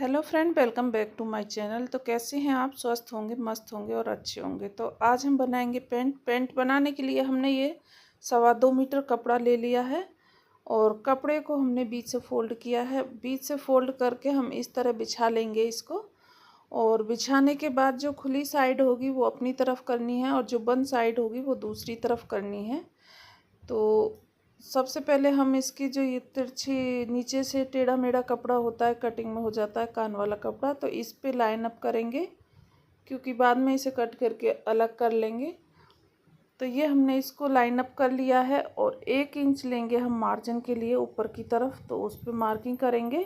Hello friend, welcome back to my channel. तो कैसे हैं आप? स्वस्थ होंगे, मस्त होंगे और अच्छे होंगे। तो आज हम बनाएंगे पेंट बनाने के लिए हमने ये 2.25 मीटर कपड़ा ले लिया है और कपड़े को हमने बीच से फोल्ड किया है। बीच से फोल्ड करके हम इस तरह बिछा लेंगे इसको। और बिछाने के बाद जो खुली साइड होगी वो अपनी तरफ करनी है और जो बंद साइड होगी वो दूसरी तरफ करनी है। तो सबसे पहले हम इसकी जो ये तिरछी नीचे से टेढ़ा मेढ़ा कपड़ा होता है, कटिंग में हो जाता है कान वाला कपड़ा, तो इस पे लाइन अप करेंगे क्योंकि बाद में इसे कट करके अलग कर लेंगे। तो ये हमने इसको लाइन अप कर लिया है और 1 इंच लेंगे हम मार्जिन के लिए ऊपर की तरफ, तो उस पर मार्किंग करेंगे।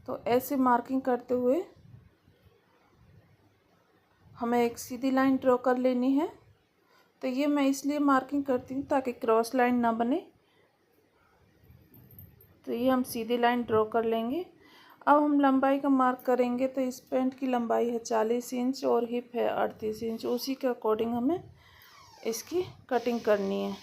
तो ऐसे मार्किंग करते हुए हमें एक सीधी लाइन ड्रॉ कर लेनी है। तो ये मैं इसलिए मार्किंग करती हूँ ताकि क्रॉस लाइन ना बने। तो ये हम सीधी लाइन ड्रॉ कर लेंगे। अब हम लंबाई का मार्क करेंगे। तो इस पैंट की लंबाई है 40 इंच और हिप है 38 इंच। उसी के अकॉर्डिंग हमें इसकी कटिंग करनी है।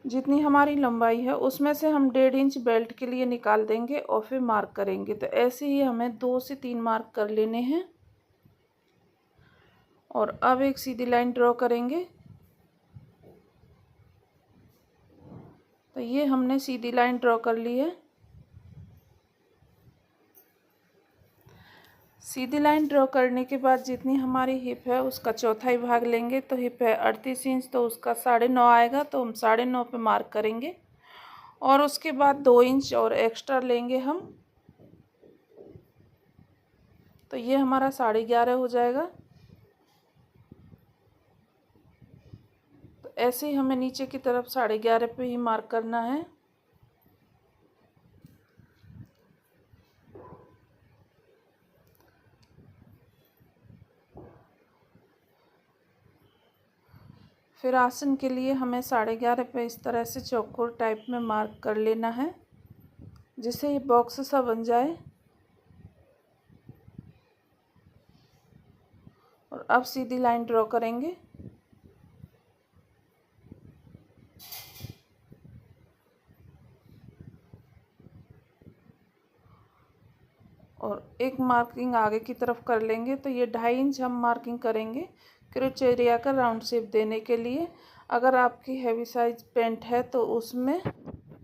जितनी हमारी लंबाई है उसमें से हम 1.5 इंच बेल्ट के लिए निकाल देंगे और फिर मार्क करेंगे। तो ऐसे ही हमें 2 से 3 मार्क कर लेने हैं। और अब एक सीधी लाइन ड्रॉ करेंगे। तो ये हमने सीधी लाइन ड्रॉ कर ली है। सीधी लाइन ड्रॉ करने के बाद जितनी हमारी हिप है उसका चौथाई भाग लेंगे। तो हिप है 38 इंच, तो उसका 9.5 आएगा, तो हम 9.5 पे मार्क करेंगे। और उसके बाद 2 इंच और एक्स्ट्रा लेंगे हम। तो ये हमारा 11.5 हो जाएगा। तो ऐसे ही हमें नीचे की तरफ 11.5 पे ही मार्क करना है। फिर आसन के लिए हमें 11.5 पे इस तरह से चौकोर टाइप में मार्क कर लेना है, जिससे ये बॉक्स सा बन जाए। और अब सीधी लाइन ड्रॉ करेंगे। और एक मार्किंग आगे की तरफ कर लेंगे। तो ये 2.5 इंच हम मार्किंग करेंगे क्रोच एरिया का राउंड शेप देने के लिए। अगर आपकी हैवी साइज पेंट है तो उसमें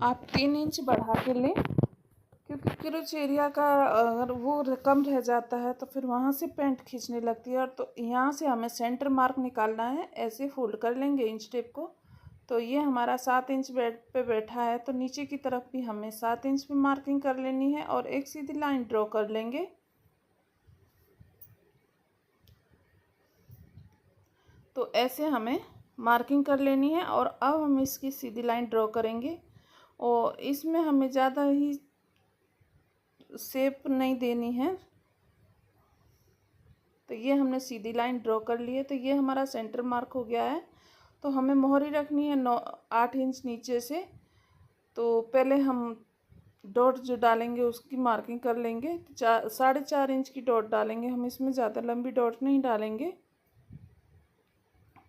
आप 3 इंच बढ़ा के लें, क्योंकि क्रोच एरिया का अगर वो कम रह जाता है तो फिर वहाँ से पेंट खींचने लगती है। और तो यहाँ से हमें सेंटर मार्क निकालना है। ऐसे फोल्ड कर लेंगे इंच टेप को। तो ये हमारा 7 इंच बेड पे बैठा है, तो नीचे की तरफ भी हमें 7 इंच पे मार्किंग कर लेनी है और एक सीधी लाइन ड्रॉ कर लेंगे। तो ऐसे हमें मार्किंग कर लेनी है। और अब हम इसकी सीधी लाइन ड्रॉ करेंगे और इसमें हमें ज़्यादा ही शेप नहीं देनी है। तो ये हमने सीधी लाइन ड्रॉ कर ली है। तो ये हमारा सेंटर मार्क हो गया है। तो हमें मोहरी रखनी है 8 इंच नीचे से। तो पहले हम डॉट जो डालेंगे उसकी मार्किंग कर लेंगे। 4.5 इंच की डॉट डालेंगे हम, इसमें ज़्यादा लंबी डॉट नहीं डालेंगे।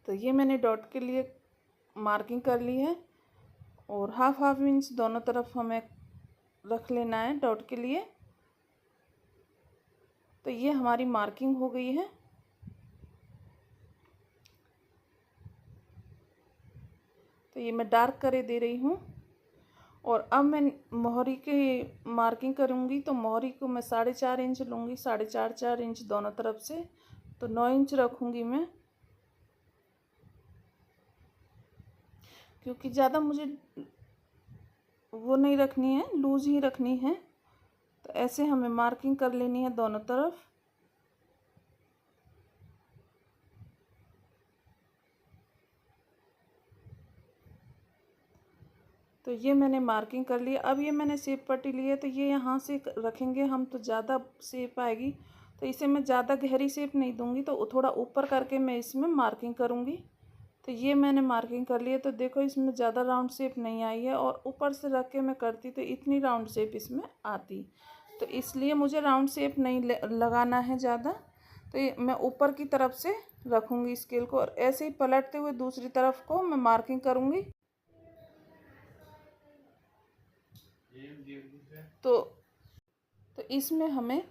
तो ये मैंने डॉट के लिए मार्किंग कर ली है। और हाफ इंच दोनों तरफ हमें रख लेना है डॉट के लिए। तो ये हमारी मार्किंग हो गई है। तो ये मैं डार्क करे दे रही हूँ। और अब मैं मोहरी की मार्किंग करूँगी। तो मोहरी को मैं 4.5 इंच लूँगी, 4.5 इंच दोनों तरफ से। तो 9 इंच रखूँगी मैं, क्योंकि ज़्यादा मुझे वो नहीं रखनी है, लूज ही रखनी है। तो ऐसे हमें मार्किंग कर लेनी है दोनों तरफ। तो ये मैंने मार्किंग कर लिया। अब ये मैंने सेप पट्टी ली है, तो ये यहाँ से रखेंगे हम तो ज़्यादा सेप आएगी। तो इसे मैं ज़्यादा गहरी सेप नहीं दूंगी, तो थोड़ा ऊपर करके मैं इसमें मार्किंग करूँगी। तो ये मैंने मार्किंग कर ली है। तो देखो इसमें ज़्यादा राउंड शेप नहीं आई है, और ऊपर से रख के मैं करती तो इतनी राउंड शेप इसमें आती। तो इसलिए मुझे राउंड शेप नहीं लगाना है ज़्यादा। तो ये मैं ऊपर की तरफ से रखूँगी स्केल को और ऐसे ही पलटते हुए दूसरी तरफ को मैं मार्किंग करूँगी। तो इसमें हमें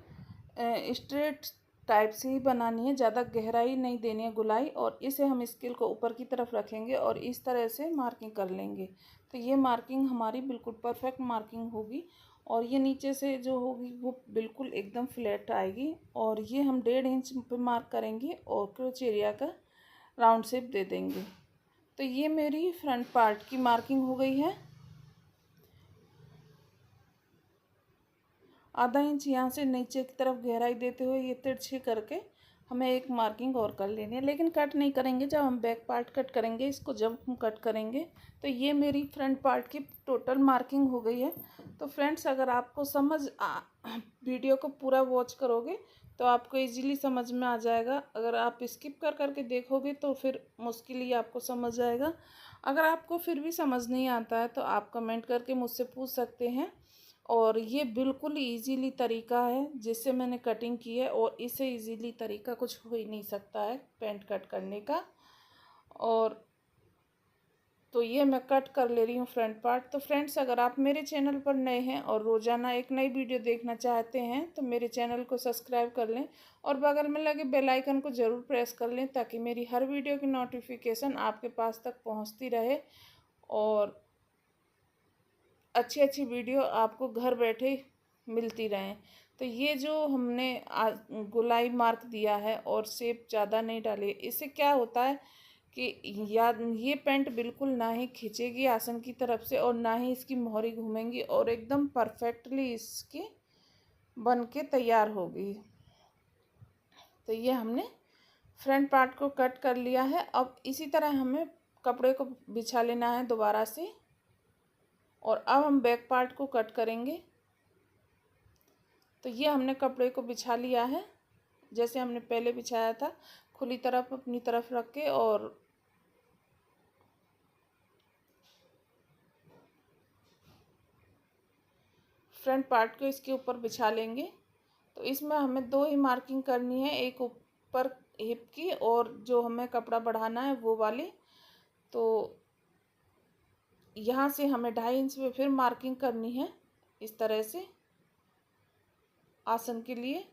स्ट्रेट टाइप से ही बनानी है, ज़्यादा गहराई नहीं देनी है गुलाई। और इसे हम स्केल को ऊपर की तरफ रखेंगे और इस तरह से मार्किंग कर लेंगे। तो ये मार्किंग हमारी बिल्कुल परफेक्ट मार्किंग होगी और ये नीचे से जो होगी वो बिल्कुल एकदम फ्लैट आएगी। और ये हम 1.5 इंच पे मार्क करेंगे और क्रोच एरिया का राउंड शेप दे देंगे। तो ये मेरी फ्रंट पार्ट की मार्किंग हो गई है। आधा इंच यहाँ से नीचे की तरफ गहराई देते हुए ये तिरछी करके हमें एक मार्किंग और कर लेनी है, लेकिन कट नहीं करेंगे। जब हम बैक पार्ट कट करेंगे इसको, जब हम कट करेंगे तो ये मेरी फ्रंट पार्ट की टोटल मार्किंग हो गई है। तो फ्रेंड्स, अगर आपको वीडियो को पूरा वॉच करोगे तो आपको इजीली समझ में आ जाएगा। अगर आप स्किप कर करके देखोगे तो फिर मुश्किल ही आपको समझ आएगा। अगर आपको फिर भी समझ नहीं आता है तो आप कमेंट करके मुझसे पूछ सकते हैं। और ये बिल्कुल इजीली तरीका है जिससे मैंने कटिंग की है, और इससे इजीली तरीका कुछ हो ही नहीं सकता है पैंट कट करने का। और तो ये मैं कट कर ले रही हूँ फ्रंट पार्ट। तो फ्रेंड्स, अगर आप मेरे चैनल पर नए हैं और रोज़ाना एक नई वीडियो देखना चाहते हैं तो मेरे चैनल को सब्सक्राइब कर लें और बगल में लगे बेल आइकन को ज़रूर प्रेस कर लें, ताकि मेरी हर वीडियो की नोटिफिकेशन आपके पास तक पहुँचती रहे और अच्छी अच्छी वीडियो आपको घर बैठे मिलती रहें। तो ये जो हमने गोलाई मार्क दिया है और शेप ज़्यादा नहीं डाली, इससे क्या होता है कि ये पैंट बिल्कुल ना ही खिंचेगी आसन की तरफ से और ना ही इसकी मोहरी घूमेंगी और एकदम परफेक्टली इसकी बन के तैयार होगी। तो ये हमने फ्रंट पार्ट को कट कर लिया है। अब इसी तरह हमें कपड़े को बिछा लेना है दोबारा से, और अब हम बैक पार्ट को कट करेंगे। तो ये हमने कपड़े को बिछा लिया है जैसे हमने पहले बिछाया था, खुली तरफ अपनी तरफ रख के, और फ्रंट पार्ट को इसके ऊपर बिछा लेंगे। तो इसमें हमें दो ही मार्किंग करनी है, एक ऊपर हिप की और जो हमें कपड़ा बढ़ाना है वो वाली। तो यहाँ से हमें 2.5 इंच पे फिर मार्किंग करनी है इस तरह से आसन के लिए।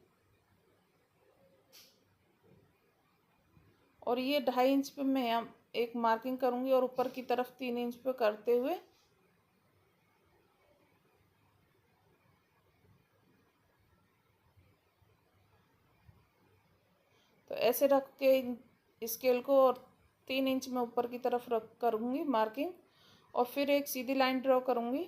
और ये 2.5 इंच पे मैं एक मार्किंग करूँगी और ऊपर की तरफ 3 इंच पे करते हुए तो ऐसे रख के स्केल को और 3 इंच में ऊपर की तरफ रख करूँगी मार्किंग, और फिर एक सीधी लाइन ड्रॉ करूँगी।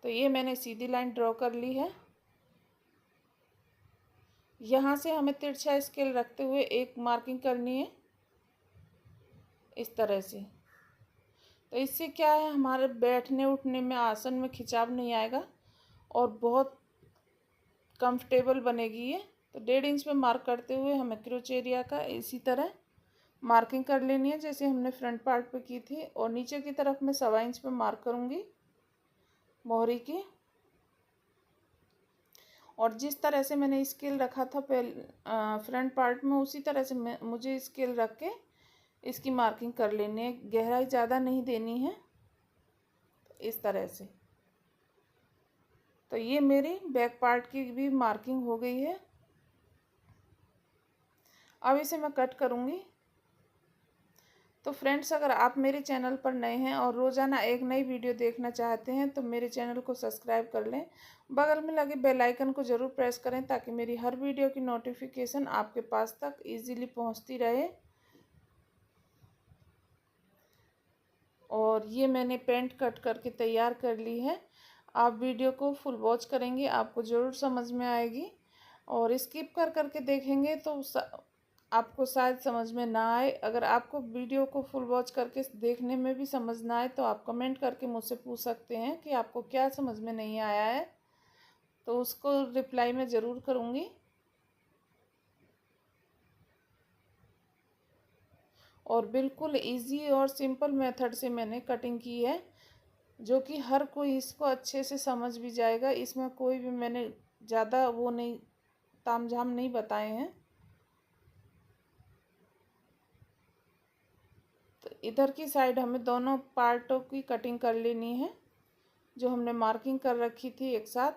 तो ये मैंने सीधी लाइन ड्रॉ कर ली है। यहाँ से हमें तिरछा स्केल रखते हुए एक मार्किंग करनी है इस तरह से। तो इससे क्या है, हमारे बैठने उठने में आसन में खिंचाव नहीं आएगा और बहुत कंफर्टेबल बनेगी ये। तो 1.5 इंच पे मार्क करते हुए हमें क्रोच एरिया का इसी तरह मार्किंग कर लेनी है जैसे हमने फ्रंट पार्ट पे की थी। और नीचे की तरफ मैं 1.25 इंच पे मार्क करूँगी मोहरी की। और जिस तरह से मैंने स्केल रखा था पहले फ्रंट पार्ट में, उसी तरह से मुझे स्केल रख के इसकी मार्किंग कर लेनी है। गहराई ज़्यादा नहीं देनी है, इस तरह से। तो ये मेरी बैक पार्ट की भी मार्किंग हो गई है। अब इसे मैं कट करूँगी। तो फ्रेंड्स, अगर आप मेरे चैनल पर नए हैं और रोज़ाना एक नई वीडियो देखना चाहते हैं तो मेरे चैनल को सब्सक्राइब कर लें, बगल में लगे बेल आइकन को ज़रूर प्रेस करें, ताकि मेरी हर वीडियो की नोटिफिकेशन आपके पास तक इजीली पहुंचती रहे। और ये मैंने पैंट कट करके तैयार कर ली है। आप वीडियो को फुल वॉच करेंगे आपको ज़रूर समझ में आएगी, और स्किप कर करके देखेंगे तो आपको शायद समझ में ना आए। अगर आपको वीडियो को फुल वॉच करके देखने में भी समझ ना आए तो आप कमेंट करके मुझसे पूछ सकते हैं कि आपको क्या समझ में नहीं आया है, तो उसको रिप्लाई मैं ज़रूर करूँगी। और बिल्कुल इजी और सिंपल मेथड से मैंने कटिंग की है। जो कि हर कोई इसको अच्छे से समझ भी जाएगा। इसमें कोई भी मैंने ज़्यादा वो नहीं तामझाम नहीं बताए हैं। तो इधर की साइड हमें दोनों पार्टों की कटिंग कर लेनी है, जो हमने मार्किंग कर रखी थी एक साथ।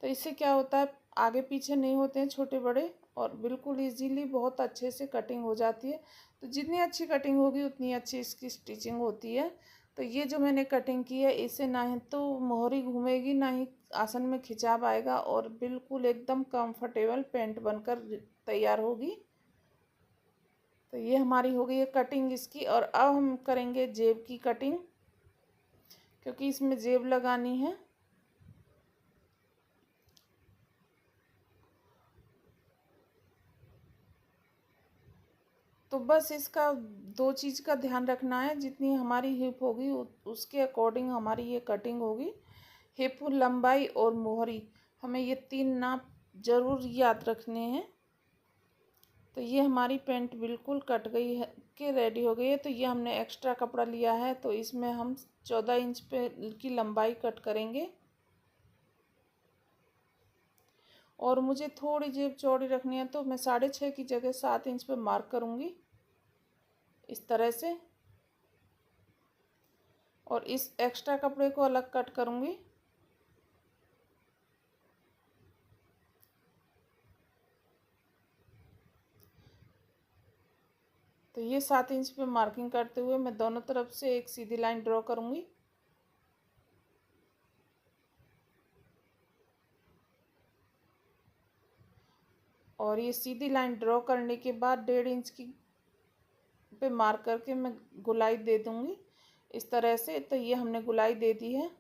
तो इससे क्या होता है, आगे पीछे नहीं होते हैं छोटे बड़े, और बिल्कुल इजीली बहुत अच्छे से कटिंग हो जाती है। तो जितनी अच्छी कटिंग होगी उतनी अच्छी इसकी स्टिचिंग होती है। तो ये जो मैंने कटिंग की है, इससे ना ही तो मोहरी घूमेगी, ना ही आसन में खिंचाव आएगा, और बिल्कुल एकदम कंफर्टेबल पैंट बनकर तैयार होगी। तो ये हमारी हो गई है कटिंग इसकी। और अब हम करेंगे जेब की कटिंग, क्योंकि इसमें जेब लगानी है। तो बस इसका दो चीज़ का ध्यान रखना है, जितनी हमारी हिप होगी उसके अकॉर्डिंग हमारी ये कटिंग होगी। हिप लंबाई और मोहरी, हमें ये 3 नाप ज़रूर याद रखने हैं। तो ये हमारी पैंट बिल्कुल कट गई है कि रेडी हो गई है। तो ये हमने एक्स्ट्रा कपड़ा लिया है, तो इसमें हम 14 इंच पे की लंबाई कट करेंगे। और मुझे थोड़ी जेब चौड़ी रखनी है, तो मैं 6.5 की जगह 7 इंच पे मार्क करूँगी इस तरह से। और इस एक्स्ट्रा कपड़े को अलग कट करूँगी। तो ये 7 इंच पे मार्किंग करते हुए मैं दोनों तरफ से एक सीधी लाइन ड्रॉ करूँगी। और ये सीधी लाइन ड्रॉ करने के बाद 1.5 इंच की पे मार्क करके मैं गुलाई दे दूँगी इस तरह से। तो ये हमने गुलाई दे दी है।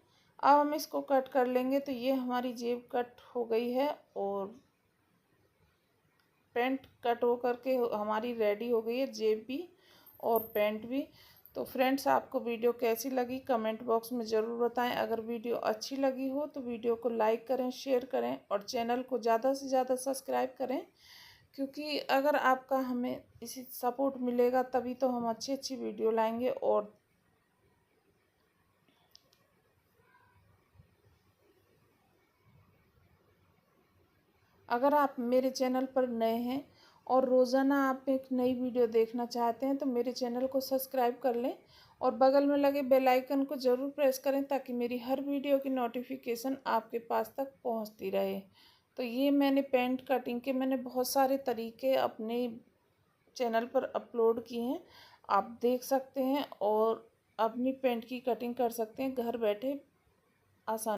अब हम इसको कट कर लेंगे। तो ये हमारी जेब कट हो गई है, और पैंट कट हो करके हमारी रेडी हो गई है, जेब भी और पैंट भी। तो फ्रेंड्स, आपको वीडियो कैसी लगी कमेंट बॉक्स में ज़रूर बताएं। अगर वीडियो अच्छी लगी हो तो वीडियो को लाइक करें, शेयर करें, और चैनल को ज़्यादा से ज़्यादा सब्सक्राइब करें, क्योंकि अगर आपका हमें इसी सपोर्ट मिलेगा तभी तो हम अच्छी अच्छी वीडियो लाएंगे। और अगर आप मेरे चैनल पर नए हैं और रोज़ाना आप एक नई वीडियो देखना चाहते हैं, तो मेरे चैनल को सब्सक्राइब कर लें, और बगल में लगे बेल आइकन को ज़रूर प्रेस करें, ताकि मेरी हर वीडियो की नोटिफिकेशन आपके पास तक पहुंचती रहे। तो ये मैंने पैंट कटिंग के बहुत सारे तरीके अपने चैनल पर अपलोड किए हैं, आप देख सकते हैं, और अपनी पैंट की कटिंग कर सकते हैं घर बैठे आसान।